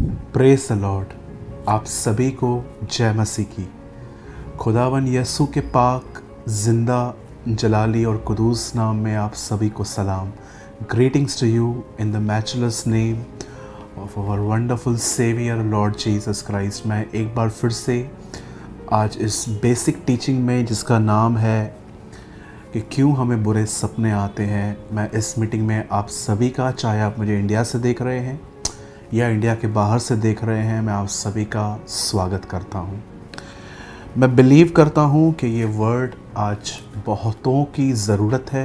Praise the Lord. आप सभी को जय मसीह की। खुदावन यसु के पाक जिंदा जलाली और कुदूस नाम में आप सभी को सलाम। Greetings to you in the matchless name of our wonderful saviour Lord Jesus Christ. मैं एक बार फिर से आज इस बेसिक टीचिंग में जिसका नाम है कि क्यों हमें बुरे सपने आते हैं, मैं इस मीटिंग में आप सभी का, चाहे आप मुझे इंडिया से देख रहे हैं या इंडिया के बाहर से देख रहे हैं, मैं आप सभी का स्वागत करता हूं। मैं बिलीव करता हूं कि ये वर्ड आज बहुतों की ज़रूरत है।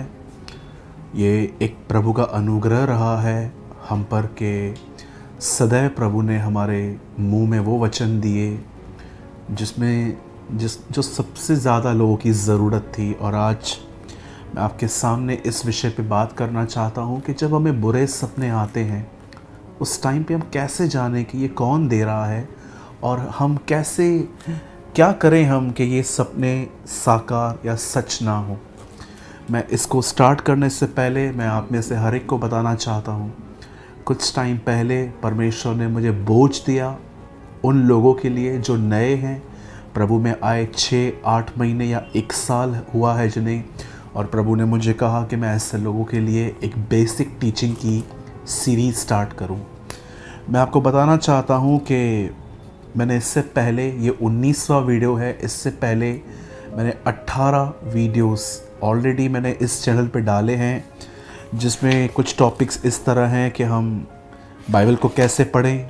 ये एक प्रभु का अनुग्रह रहा है हम पर कि सदैव प्रभु ने हमारे मुंह में वो वचन दिए जो सबसे ज़्यादा लोगों की ज़रूरत थी। और आज मैं आपके सामने इस विषय पे बात करना चाहता हूँ कि जब हमें बुरे सपने आते हैं उस टाइम पे हम कैसे जाने कि ये कौन दे रहा है और हम कैसे क्या करें हम कि ये सपने साकार या सच ना हो। मैं इसको स्टार्ट करने से पहले मैं आप में से हर एक को बताना चाहता हूँ, कुछ टाइम पहले परमेश्वर ने मुझे बोझ दिया उन लोगों के लिए जो नए हैं, प्रभु में आए 6-8 महीने या 1 साल हुआ है जिन्हें, और प्रभु ने मुझे कहा कि मैं ऐसे लोगों के लिए एक बेसिक टीचिंग की सीरीज़ स्टार्ट करूं। मैं आपको बताना चाहता हूं कि मैंने इससे पहले, ये 19वां वीडियो है, इससे पहले मैंने 18 वीडियोस ऑलरेडी मैंने इस चैनल पे डाले हैं, जिसमें कुछ टॉपिक्स इस तरह हैं कि हम बाइबल को कैसे पढ़ें,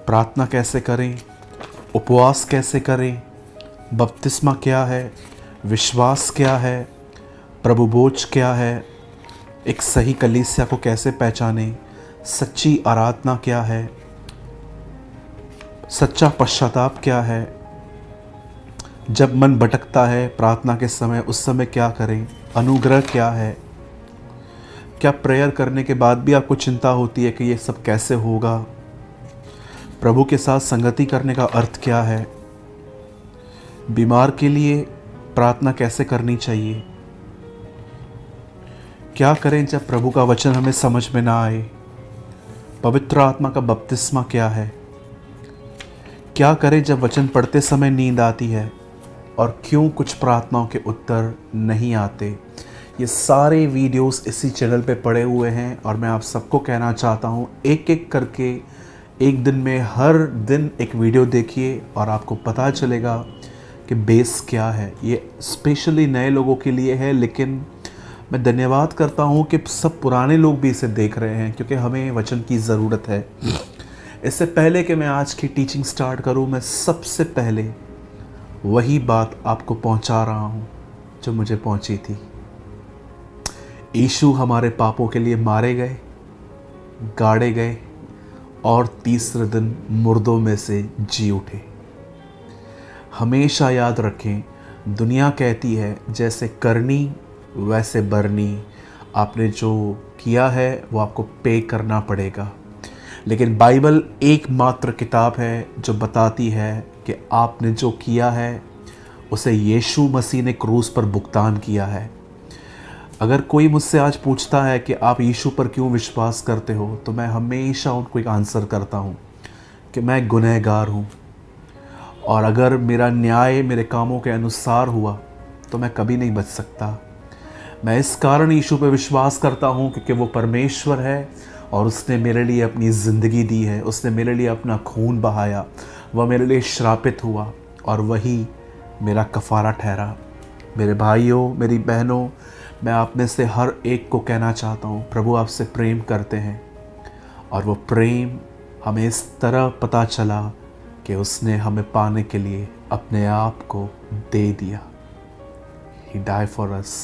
प्रार्थना कैसे करें, उपवास कैसे करें, बपतिस्मा क्या है, विश्वास क्या है, प्रभु बोझ क्या है, एक सही कलीसिया को कैसे पहचानें, सच्ची आराधना क्या है, सच्चा पश्चाताप क्या है, जब मन भटकता है प्रार्थना के समय उस समय क्या करें, अनुग्रह क्या है, क्या प्रेयर करने के बाद भी आपको चिंता होती है कि ये सब कैसे होगा, प्रभु के साथ संगति करने का अर्थ क्या है, बीमार के लिए प्रार्थना कैसे करनी चाहिए, क्या करें जब प्रभु का वचन हमें समझ में ना आए, पवित्र आत्मा का बपतिस्मा क्या है, क्या करें जब वचन पढ़ते समय नींद आती है, और क्यों कुछ प्रार्थनाओं के उत्तर नहीं आते। ये सारे वीडियोस इसी चैनल पे पड़े हुए हैं और मैं आप सबको कहना चाहता हूँ, एक एक करके एक दिन में हर दिन एक वीडियो देखिए और आपको पता चलेगा कि बेस क्या है। ये स्पेशली नए लोगों के लिए है, लेकिन मैं धन्यवाद करता हूँ कि सब पुराने लोग भी इसे देख रहे हैं, क्योंकि हमें वचन की ज़रूरत है। इससे पहले कि मैं आज की टीचिंग स्टार्ट करूँ, मैं सबसे पहले वही बात आपको पहुँचा रहा हूँ जो मुझे पहुँची थी। यीशु हमारे पापों के लिए मारे गए, गाड़े गए और तीसरे दिन मुर्दों में से जी उठे। हमेशा याद रखें, दुनिया कहती है जैसे करनी वैसे बरनी, आपने जो किया है वो आपको पे करना पड़ेगा। लेकिन बाइबल एकमात्र किताब है जो बताती है कि आपने जो किया है उसे यीशु मसीह ने क्रूस पर भुगतान किया है। अगर कोई मुझसे आज पूछता है कि आप यीशु पर क्यों विश्वास करते हो, तो मैं हमेशा उनको एक आंसर करता हूँ कि मैं गुनहगार हूँ, और अगर मेरा न्याय मेरे कामों के अनुसार हुआ तो मैं कभी नहीं बच सकता। मैं इस कारण यीशु पर विश्वास करता हूँ क्योंकि वो परमेश्वर है और उसने मेरे लिए अपनी ज़िंदगी दी है, उसने मेरे लिए अपना खून बहाया, वह मेरे लिए श्रापित हुआ और वही मेरा कफ़ारा ठहरा। मेरे भाइयों, मेरी बहनों, मैं आप में से हर एक को कहना चाहता हूँ, प्रभु आपसे प्रेम करते हैं और वो प्रेम हमें इस तरह पता चला कि उसने हमें पाने के लिए अपने आप को दे दिया। He died for us।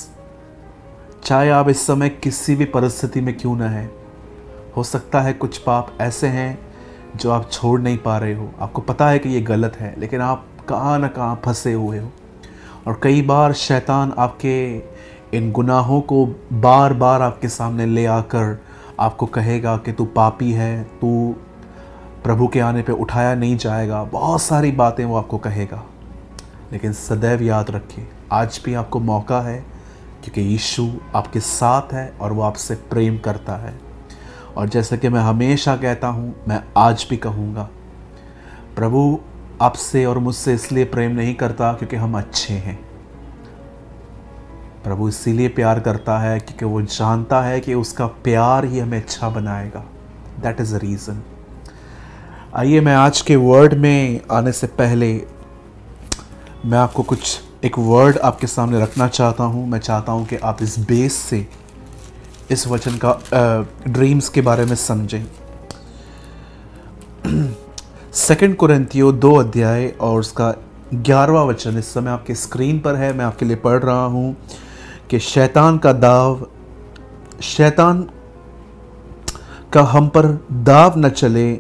चाहे आप इस समय किसी भी परिस्थिति में क्यों ना है, हो सकता है कुछ पाप ऐसे हैं जो आप छोड़ नहीं पा रहे हो, आपको पता है कि ये गलत है, लेकिन आप कहाँ ना कहाँ फंसे हुए हो। और कई बार शैतान आपके इन गुनाहों को बार बार आपके सामने ले आकर आपको कहेगा कि तू पापी है, तू प्रभु के आने पे उठाया नहीं जाएगा, बहुत सारी बातें वो आपको कहेगा। लेकिन सदैव याद रखिए, आज भी आपको मौका है, क्योंकि यीशु आपके साथ है और वो आपसे प्रेम करता है। और जैसे कि मैं हमेशा कहता हूँ, मैं आज भी कहूँगा, प्रभु आपसे और मुझसे इसलिए प्रेम नहीं करता क्योंकि हम अच्छे हैं। प्रभु इसीलिए प्यार करता है क्योंकि वो जानता है कि उसका प्यार ही हमें अच्छा बनाएगा। That is the reason. आइए, मैं आज के वर्ड में आने से पहले मैं आपको एक वर्ड आपके सामने रखना चाहता हूँ। मैं चाहता हूँ कि आप इस बेस से इस वचन का ड्रीम्स के बारे में समझें। 2 कुरिन्थियों 2 अध्याय और उसका 11वां वचन इस समय आपके स्क्रीन पर है। मैं आपके लिए पढ़ रहा हूँ कि शैतान का हम पर दाव न चले,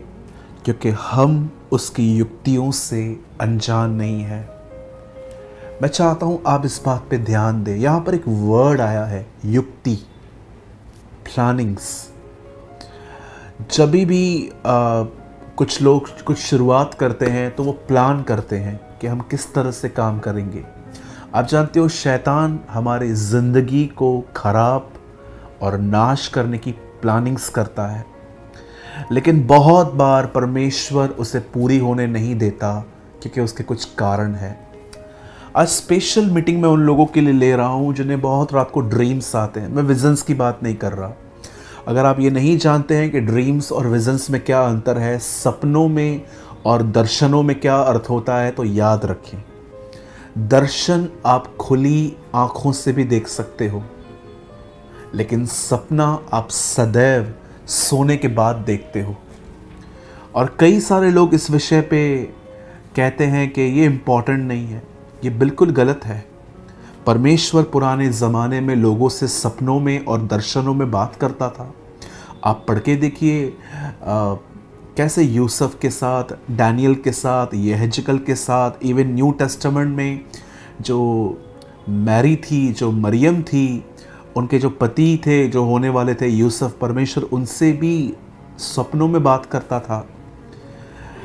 क्योंकि हम उसकी युक्तियों से अनजान नहीं है। मैं चाहता हूँ आप इस बात पे ध्यान दें। यहाँ पर एक वर्ड आया है, युक्ति, प्लानिंग्स। जब भी कुछ लोग कुछ शुरुआत करते हैं तो वो प्लान करते हैं कि हम किस तरह से काम करेंगे। आप जानते हो, शैतान हमारी ज़िंदगी को ख़राब और नाश करने की प्लानिंग्स करता है, लेकिन बहुत बार परमेश्वर उसे पूरी होने नहीं देता क्योंकि उसके कुछ कारण है। आज स्पेशल मीटिंग में उन लोगों के लिए ले रहा हूँ जिन्हें बहुत रात को ड्रीम्स आते हैं। मैं विजन्स की बात नहीं कर रहा। अगर आप ये नहीं जानते हैं कि ड्रीम्स और विजन्स में क्या अंतर है, सपनों में और दर्शनों में क्या अर्थ होता है, तो याद रखें, दर्शन आप खुली आंखों से भी देख सकते हो, लेकिन सपना आप सदैव सोने के बाद देखते हो। और कई सारे लोग इस विषय पे कहते हैं कि ये इम्पॉर्टेंट नहीं है। ये बिल्कुल गलत है। परमेश्वर पुराने ज़माने में लोगों से सपनों में और दर्शनों में बात करता था। आप पढ़ के देखिए कैसे यूसुफ के साथ, डैनियल के साथ, यहेजकल के साथ, इवन न्यू टेस्टामेंट में जो मैरी थी, जो मरियम थी, उनके जो पति थे, जो होने वाले थे यूसुफ, परमेश्वर उनसे भी सपनों में बात करता था।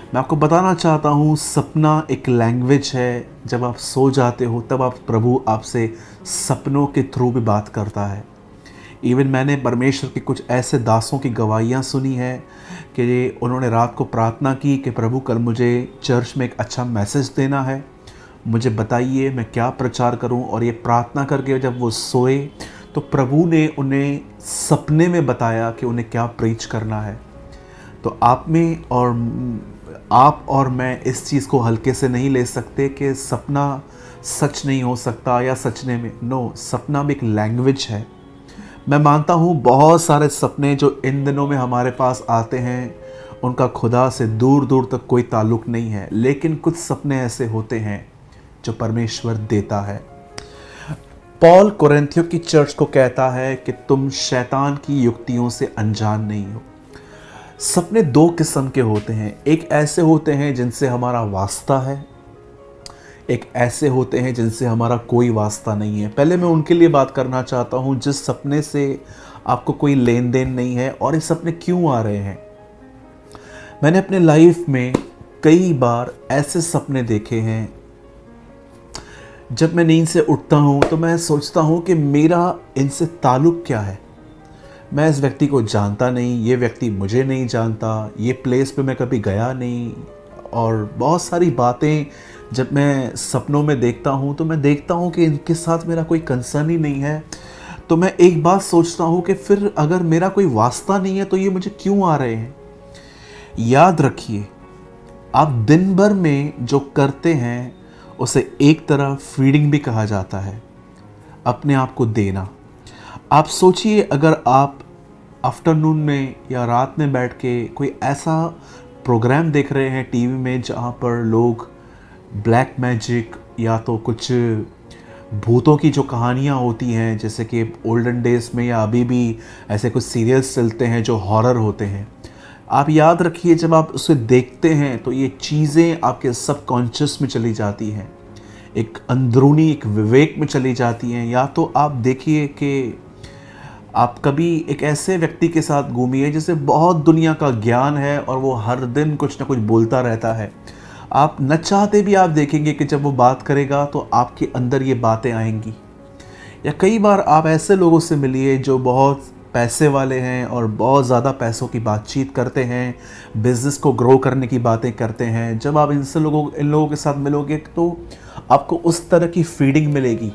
मैं आपको बताना चाहता हूँ, सपना एक लैंग्वेज है। जब आप सो जाते हो तब प्रभु आपसे सपनों के थ्रू भी बात करता है। इवन मैंने परमेश्वर के कुछ ऐसे दासों की गवाहियाँ सुनी है कि उन्होंने रात को प्रार्थना की कि प्रभु कल मुझे चर्च में एक अच्छा मैसेज देना है, मुझे बताइए मैं क्या प्रचार करूं। और ये प्रार्थना करके जब वो सोए तो प्रभु ने उन्हें सपने में बताया कि उन्हें क्या प्रीच करना है। तो आप और मैं इस चीज़ को हल्के से नहीं ले सकते कि सपना सच नहीं हो सकता या सचने में। नो, सपना भी एक लैंग्वेज है। मैं मानता हूँ बहुत सारे सपने जो इन दिनों में हमारे पास आते हैं उनका खुदा से दूर दूर तक कोई ताल्लुक़ नहीं है, लेकिन कुछ सपने ऐसे होते हैं जो परमेश्वर देता है। पॉल कुरिन्थियों की चर्च को कहता है कि तुम शैतान की युक्तियों से अनजान नहीं हो। सपने दो किस्म के होते हैं। एक ऐसे होते हैं जिनसे हमारा वास्ता है, एक ऐसे होते हैं जिनसे हमारा कोई वास्ता नहीं है। पहले मैं उनके लिए बात करना चाहता हूं जिस सपने से आपको कोई लेन देन नहीं है। और ये सपने क्यों आ रहे हैं? मैंने अपने लाइफ में कई बार ऐसे सपने देखे हैं, जब मैं नींद से उठता हूं तो मैं सोचता हूं कि मेरा इनसे ताल्लुक़ क्या है। मैं इस व्यक्ति को जानता नहीं, ये व्यक्ति मुझे नहीं जानता, ये प्लेस पे मैं कभी गया नहीं। और बहुत सारी बातें जब मैं सपनों में देखता हूँ तो मैं देखता हूँ कि इनके साथ मेरा कोई कंसर्न ही नहीं है। तो मैं एक बात सोचता हूँ कि फिर अगर मेरा कोई वास्ता नहीं है तो ये मुझे क्यों आ रहे हैं। याद रखिए, आप दिन भर में जो करते हैं उसे एक तरह फीडिंग भी कहा जाता है, अपने आप को देना। आप सोचिए, अगर आप आफ्टरनून में या रात में बैठ के कोई ऐसा प्रोग्राम देख रहे हैं टीवी में जहाँ पर लोग ब्लैक मैजिक या तो कुछ भूतों की जो कहानियाँ होती हैं, जैसे कि ओल्डन डेज में या अभी भी ऐसे कुछ सीरियल्स चलते हैं जो हॉरर होते हैं। आप याद रखिए, जब आप उसे देखते हैं तो ये चीज़ें आपके सबकॉन्शियस में चली जाती हैं, एक अंदरूनी एक विवेक में चली जाती हैं। या तो आप देखिए कि आप कभी एक ऐसे व्यक्ति के साथ घूमिए जिसे बहुत दुनिया का ज्ञान है और वो हर दिन कुछ ना कुछ बोलता रहता है। आप न चाहते भी आप देखेंगे कि जब वो बात करेगा तो आपके अंदर ये बातें आएंगी। या कई बार आप ऐसे लोगों से मिलिए जो बहुत पैसे वाले हैं और बहुत ज़्यादा पैसों की बातचीत करते हैं, बिज़नेस को ग्रो करने की बातें करते हैं, जब आप इन लोगों के साथ मिलोगे तो आपको उस तरह की फीडिंग मिलेगी।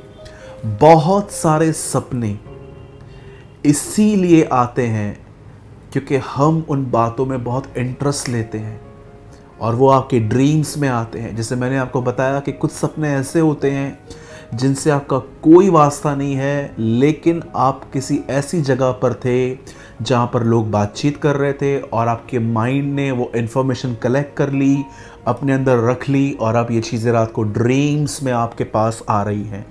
बहुत सारे सपने इसीलिए आते हैं क्योंकि हम उन बातों में बहुत इंटरेस्ट लेते हैं और वो आपके ड्रीम्स में आते हैं। जैसे मैंने आपको बताया कि कुछ सपने ऐसे होते हैं जिनसे आपका कोई वास्ता नहीं है, लेकिन आप किसी ऐसी जगह पर थे जहाँ पर लोग बातचीत कर रहे थे और आपके माइंड ने वो इन्फॉर्मेशन कलेक्ट कर ली, अपने अंदर रख ली और अब ये चीज़ें रात को ड्रीम्स में आपके पास आ रही हैं।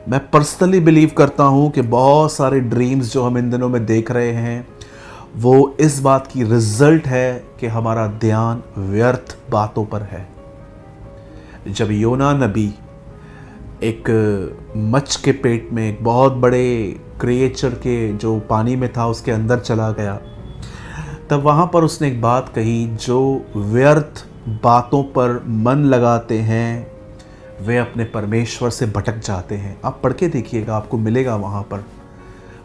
मैं पर्सनली बिलीव करता हूँ कि बहुत सारे ड्रीम्स जो हम इन दिनों में देख रहे हैं वो इस बात की रिजल्ट है कि हमारा ध्यान व्यर्थ बातों पर है। जब योना नबी एक मच्छ के पेट में एक बहुत बड़े क्रिएचर के जो पानी में था उसके अंदर चला गया, तब वहाँ पर उसने एक बात कही, जो व्यर्थ बातों पर मन लगाते हैं वे अपने परमेश्वर से भटक जाते हैं। आप पढ़ के देखिएगा, आपको मिलेगा वहाँ पर।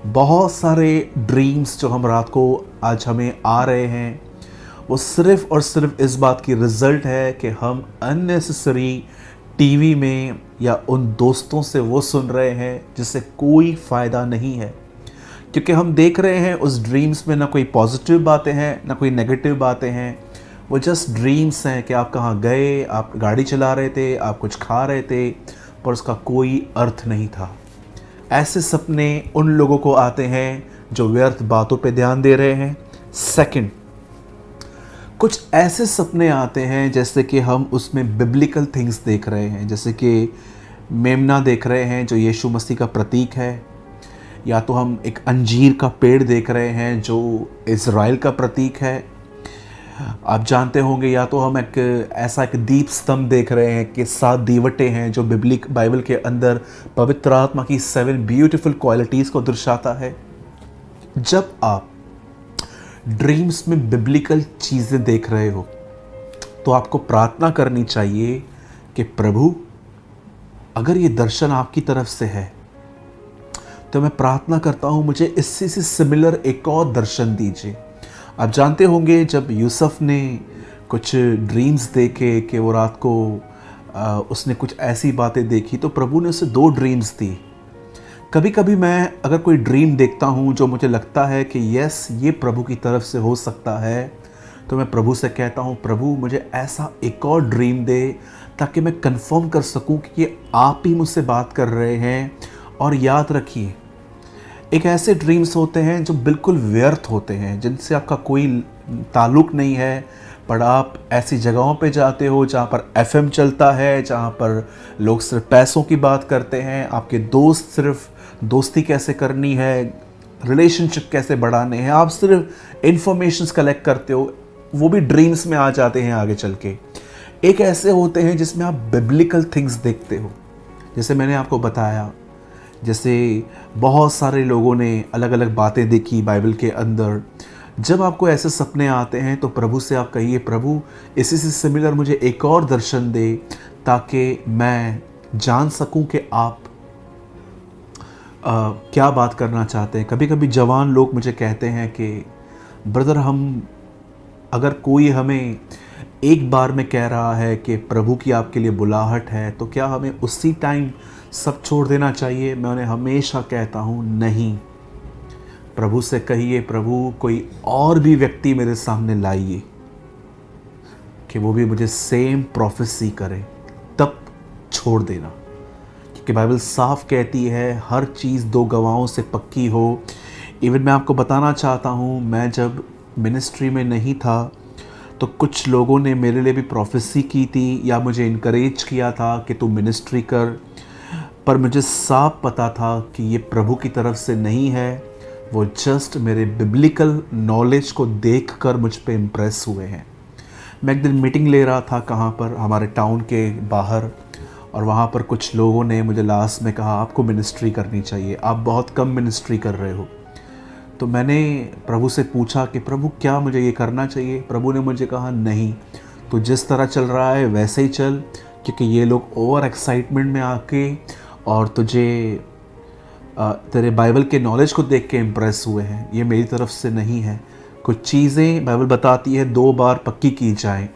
बहुत सारे ड्रीम्स जो हम रात को आज हमें आ रहे हैं वो सिर्फ़ और सिर्फ इस बात की रिज़ल्ट है कि हम अननेसेसरी टीवी में या उन दोस्तों से वो सुन रहे हैं जिससे कोई फ़ायदा नहीं है, क्योंकि हम देख रहे हैं उस ड्रीम्स में ना कोई पॉजिटिव बातें हैं ना कोई नेगेटिव बातें हैं। वो जस्ट ड्रीम्स हैं कि आप कहाँ गए, आप गाड़ी चला रहे थे, आप कुछ खा रहे थे, पर उसका कोई अर्थ नहीं था। ऐसे सपने उन लोगों को आते हैं जो व्यर्थ बातों पे ध्यान दे रहे हैं। सेकंड, कुछ ऐसे सपने आते हैं जैसे कि हम उसमें बिब्लिकल थिंग्स देख रहे हैं, जैसे कि मेमना देख रहे हैं जो यीशु मसीह का प्रतीक है, या तो हम एक अंजीर का पेड़ देख रहे हैं जो इज़राइल का प्रतीक है। आप जानते होंगे, या तो हम एक एक दीप स्तंभ देख रहे हैं कि 7 दीवटें हैं जो बाइबल के अंदर पवित्र आत्मा की 7 ब्यूटीफुल क्वालिटीज़ को दर्शाता है। जब आप ड्रीम्स में बिब्लिकल चीज़ें देख रहे हो तो आपको प्रार्थना करनी चाहिए कि प्रभु, अगर ये दर्शन आपकी तरफ से है तो मैं प्रार्थना करता हूँ मुझे इससे से सिमिलर एक और दर्शन दीजिए। आप जानते होंगे जब यूसुफ ने कुछ ड्रीम्स देखे कि वो रात को उसने कुछ ऐसी बातें देखी तो प्रभु ने उसे 2 ड्रीम्स दी। कभी कभी मैं अगर कोई ड्रीम देखता हूँ जो मुझे लगता है कि यस ये प्रभु की तरफ से हो सकता है, तो मैं प्रभु से कहता हूँ प्रभु मुझे ऐसा एक और ड्रीम दे ताकि मैं कंफर्म कर सकूँ कि ये आप ही मुझसे बात कर रहे हैं। और याद रखिए, एक ऐसे ड्रीम्स होते हैं जो बिल्कुल व्यर्थ होते हैं, जिनसे आपका कोई ताल्लुक़ नहीं है, पर आप ऐसी जगहों पे जाते हो जहाँ पर एफएम चलता है, जहाँ पर लोग सिर्फ पैसों की बात करते हैं, आपके दोस्त सिर्फ दोस्ती कैसे करनी है, रिलेशनशिप कैसे बढ़ाने हैं, आप सिर्फ इंफॉर्मेशंस कलेक्ट करते हो, वो भी ड्रीम्स में आ जाते हैं आगे चल के। एक ऐसे होते हैं जिसमें आप बिब्लिकल थिंग्स देखते हो, जैसे मैंने आपको बताया, जैसे बहुत सारे लोगों ने अलग अलग बातें देखी बाइबल के अंदर। जब आपको ऐसे सपने आते हैं तो प्रभु से आप कहिए प्रभु इसी से सिमिलर मुझे एक और दर्शन दे ताकि मैं जान सकूं कि आप क्या बात करना चाहते हैं। कभी कभी जवान लोग मुझे कहते हैं कि ब्रदर, हम अगर कोई हमें एक बार में कह रहा है कि प्रभु की आपके लिए बुलाहट है तो क्या हमें उसी टाइम सब छोड़ देना चाहिए? मैं उन्हें हमेशा कहता हूँ नहीं, प्रभु से कहिए प्रभु कोई और भी व्यक्ति मेरे सामने लाइए कि वो भी मुझे सेम प्रोफेसी करे, तब छोड़ देना। क्योंकि बाइबल साफ कहती है हर चीज़ 2 गवाहों से पक्की हो। इवन मैं आपको बताना चाहता हूँ, मैं जब मिनिस्ट्री में नहीं था तो कुछ लोगों ने मेरे लिए भी प्रोफेसी की थी या मुझे इनकरेज किया था कि तू मिनिस्ट्री कर, पर मुझे साफ पता था कि ये प्रभु की तरफ से नहीं है। वो जस्ट मेरे बिब्लिकल नॉलेज को देखकर मुझ पे इम्प्रेस हुए हैं। मैं एक दिन मीटिंग ले रहा था कहाँ पर, हमारे टाउन के बाहर, और वहाँ पर कुछ लोगों ने मुझे लास्ट में कहा आपको मिनिस्ट्री करनी चाहिए, आप बहुत कम मिनिस्ट्री कर रहे हो। तो मैंने प्रभु से पूछा कि प्रभु क्या मुझे ये करना चाहिए? प्रभु ने मुझे कहा नहीं, तो जिस तरह चल रहा है वैसे ही चल, क्योंकि ये लोग ओवर एक्साइटमेंट में आके और तुझे तेरे बाइबल के नॉलेज को देख के इम्प्रेस हुए हैं। ये मेरी तरफ से नहीं है। कुछ चीज़ें बाइबल बताती है 2 बार पक्की की जाए।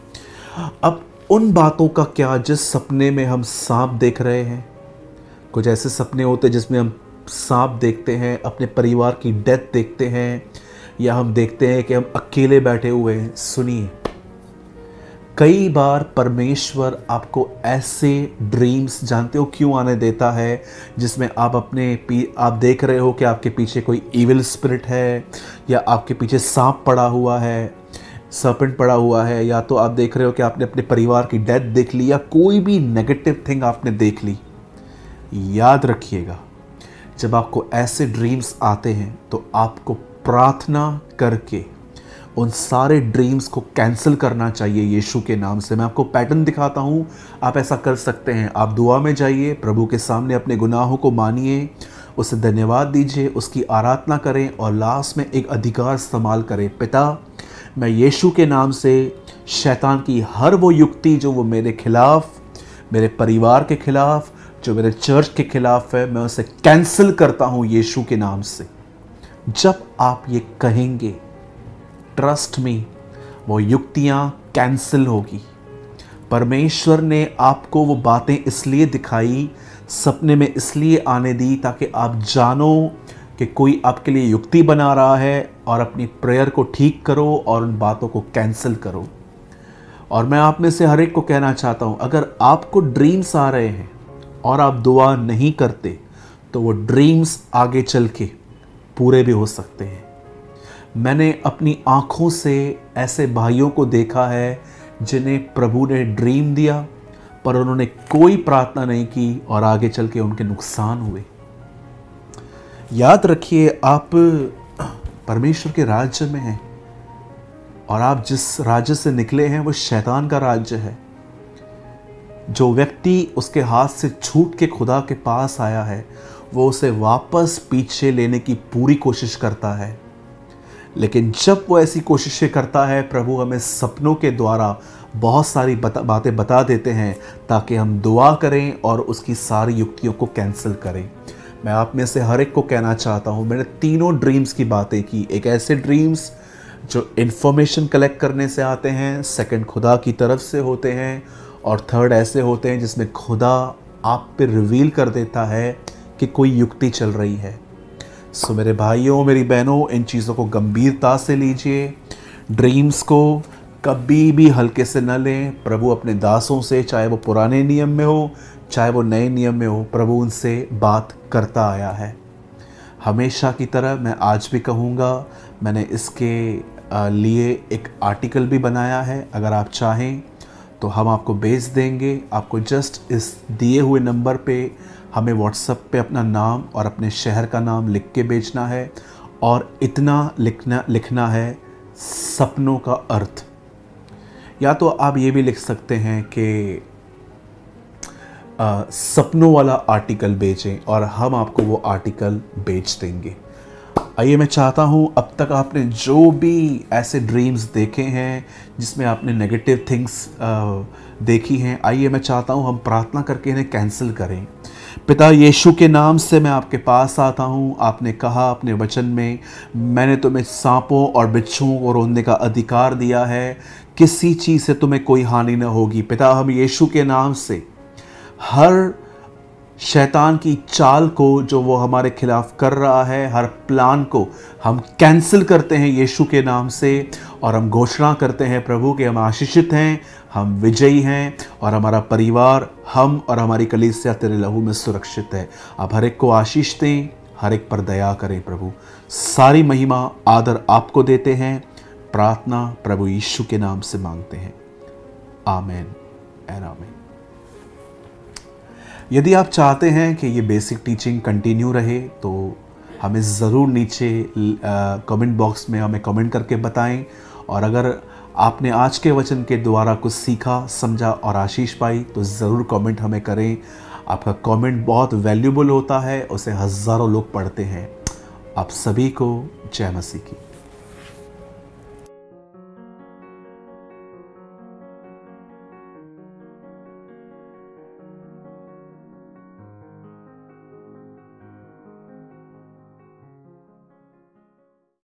अब उन बातों का क्या जिस सपने में हम सांप देख रहे हैं। कुछ ऐसे सपने होते हैं जिसमें हम सांप देखते हैं, अपने परिवार की डेथ देखते हैं, या हम देखते हैं कि हम अकेले बैठे हुए हैं। सुनिए, कई बार परमेश्वर आपको ऐसे ड्रीम्स, जानते हो क्यों आने देता है, जिसमें आप आप देख रहे हो कि आपके पीछे कोई इविल स्पिरिट है, या आपके पीछे सांप पड़ा हुआ है, सर्पेंट पड़ा हुआ है, या तो आप देख रहे हो कि आपने अपने परिवार की डेथ देख ली, या कोई भी नेगेटिव थिंग आपने देख ली। याद रखिएगा, जब आपको ऐसे ड्रीम्स आते हैं तो आपको प्रार्थना करके उन सारे ड्रीम्स को कैंसिल करना चाहिए यीशु के नाम से। मैं आपको पैटर्न दिखाता हूँ, आप ऐसा कर सकते हैं। आप दुआ में जाइए, प्रभु के सामने अपने गुनाहों को मानिए, उसे धन्यवाद दीजिए, उसकी आराधना करें, और लास्ट में एक अधिकार इस्तेमाल करें। पिता, मैं यीशु के नाम से शैतान की हर वो युक्ति जो वो मेरे खिलाफ, मेरे परिवार के खिलाफ, जो मेरे चर्च के खिलाफ है, मैं उसे कैंसिल करता हूँ यीशु के नाम से। जब आप ये कहेंगे, ट्रस्ट मी, वो युक्तियाँ कैंसिल होगी। परमेश्वर ने आपको वो बातें इसलिए दिखाई, सपने में इसलिए आने दी, ताकि आप जानो कि कोई आपके लिए युक्ति बना रहा है, और अपनी प्रेयर को ठीक करो और उन बातों को कैंसिल करो। और मैं आप में से हर एक को कहना चाहता हूँ, अगर आपको ड्रीम्स आ रहे हैं और आप दुआ नहीं करते, तो वो ड्रीम्स आगे चल के पूरे भी हो सकते हैं। मैंने अपनी आँखों से ऐसे भाइयों को देखा है जिन्हें प्रभु ने ड्रीम दिया, पर उन्होंने कोई प्रार्थना नहीं की, और आगे चल के उनके नुकसान हुए। याद रखिए, आप परमेश्वर के राज्य में हैं, और आप जिस राज्य से निकले हैं वो शैतान का राज्य है। जो व्यक्ति उसके हाथ से छूट के खुदा के पास आया है, वो उसे वापस पीछे लेने की पूरी कोशिश करता है। लेकिन जब वो ऐसी कोशिशें करता है, प्रभु हमें सपनों के द्वारा बहुत सारी बातें बता देते हैं, ताकि हम दुआ करें और उसकी सारी युक्तियों को कैंसिल करें। मैं आप में से हर एक को कहना चाहता हूँ, मैंने तीनों ड्रीम्स की बातें की। एक ऐसे ड्रीम्स जो इन्फॉर्मेशन कलेक्ट करने से आते हैं, सेकंड खुदा की तरफ से होते हैं, और थर्ड ऐसे होते हैं जिसमें खुदा आप पे रिवील कर देता है कि कोई युक्ति चल रही है। सो मेरे भाइयों, मेरी बहनों, इन चीज़ों को गंभीरता से लीजिए। ड्रीम्स को कभी भी हल्के से न लें। प्रभु अपने दासों से, चाहे वो पुराने नियम में हो, चाहे वो नए नियम में हो, प्रभु उनसे बात करता आया है। हमेशा की तरह मैं आज भी कहूँगा, मैंने इसके लिए एक आर्टिकल भी बनाया है। अगर आप चाहें तो हम आपको भेज देंगे। आपको जस्ट इस दिए हुए नंबर पे हमें व्हाट्सएप पे अपना नाम और अपने शहर का नाम लिख के भेजना है, और इतना लिखना है सपनों का अर्थ। या तो आप ये भी लिख सकते हैं कि सपनों वाला आर्टिकल भेजें, और हम आपको वो आर्टिकल भेज देंगे। आइए, मैं चाहता हूँ, अब तक आपने जो भी ऐसे ड्रीम्स देखे हैं जिसमें आपने नेगेटिव थिंग्स देखी हैं, आइए मैं चाहता हूँ हम प्रार्थना करके इन्हें कैंसिल करें। पिता, यीशु के नाम से मैं आपके पास आता हूँ। आपने कहा अपने वचन में, मैंने तुम्हें सांपों और बिच्छुओं को रोकने का अधिकार दिया है, किसी चीज़ से तुम्हें कोई हानि न होगी। पिता, हम यीशु के नाम से हर शैतान की चाल को जो वो हमारे खिलाफ कर रहा है, हर प्लान को हम कैंसिल करते हैं यीशु के नाम से, और हम घोषणा करते हैं प्रभु कि हम आशीषित हैं, हम विजयी हैं, और हमारा परिवार, हम और हमारी कलीसिया तेरे लहू में सुरक्षित है। आप हर एक को आशीष दें, हर एक पर दया करें प्रभु। सारी महिमा आदर आपको देते हैं। प्रार्थना प्रभु यीशु के नाम से मांगते हैं, आमीन एंड आमीन। यदि आप चाहते हैं कि ये बेसिक टीचिंग कंटिन्यू रहे, तो हमें ज़रूर नीचे कमेंट बॉक्स में हमें कमेंट करके बताएं। और अगर आपने आज के वचन के द्वारा कुछ सीखा, समझा और आशीष पाई, तो ज़रूर कमेंट हमें करें। आपका कमेंट बहुत वैल्यूबल होता है, उसे हज़ारों लोग पढ़ते हैं। आप सभी को जय मसीह की।